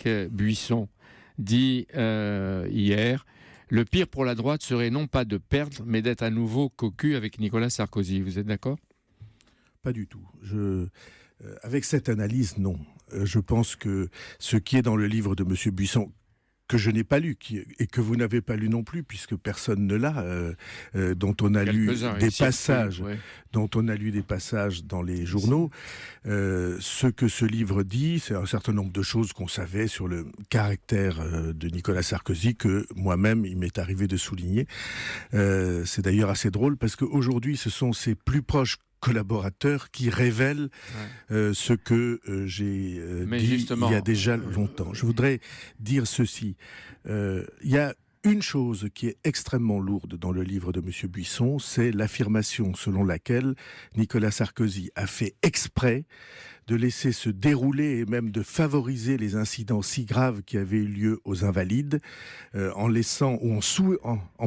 Frédéric Buisson dit hier, le pire pour la droite serait non pas de perdre, mais d'être à nouveau cocu avec Nicolas Sarkozy. Vous êtes d'accord ? Pas du tout. Avec cette analyse, non. Je pense que ce qui est dans le livre de M. Buisson, que je n'ai pas lu, et que vous n'avez pas lu non plus, puisque personne ne l'a, dont on a lu des passages, dont on a lu des passages dans les journaux. Ce que ce livre dit, c'est un certain nombre de choses qu'on savait sur le caractère de Nicolas Sarkozy, que moi-même, il m'est arrivé de souligner. C'est d'ailleurs assez drôle, parce qu'aujourd'hui, ce sont ses plus proches collaborateurs qui révèlent ce que j'ai dit il y a déjà longtemps. Je voudrais dire ceci. Il y a une chose qui est extrêmement lourde dans le livre de M. Buisson, c'est l'affirmation selon laquelle Nicolas Sarkozy a fait exprès de laisser se dérouler et même de favoriser les incidents si graves qui avaient eu lieu aux Invalides, en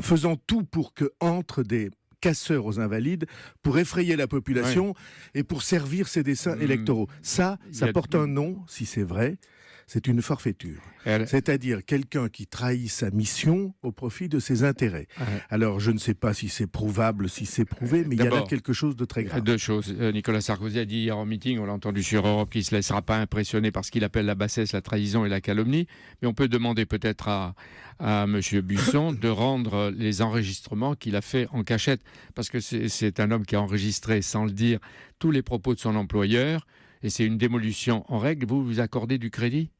faisant tout pour que entre des casseurs aux Invalides pour effrayer la population et pour servir ses desseins électoraux. Ça porte un nom, si c'est vrai, c'est une forfaiture. C'est-à-dire quelqu'un qui trahit sa mission au profit de ses intérêts. Alors, je ne sais pas si c'est prouvable, si c'est prouvé, mais il y a là quelque chose de très grave. Deux choses. Nicolas Sarkozy a dit hier en meeting, on l'a entendu sur Europe, qu'il ne se laissera pas impressionner par ce qu'il appelle la bassesse, la trahison et la calomnie. Mais on peut demander peut-être à M. Buisson de rendre les enregistrements qu'il a fait en cachette. Parce que c'est un homme qui a enregistré, sans le dire, tous les propos de son employeur. Et c'est une démolition en règle. Vous accordez du crédit ?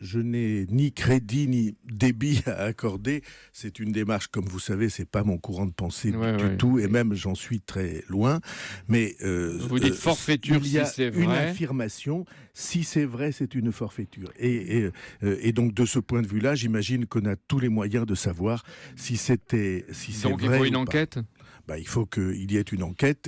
Je n'ai ni crédit ni débit à accorder. C'est une démarche, comme vous savez, c'est pas mon courant de pensée du tout, et même j'en suis très loin. Mais vous dites forfaiture si c'est vrai. Une affirmation, si c'est vrai, c'est une forfaiture. Et donc de ce point de vue-là, j'imagine qu'on a tous les moyens de savoir si c'est vrai. Donc il faut une enquête. Il faut qu'il y ait une enquête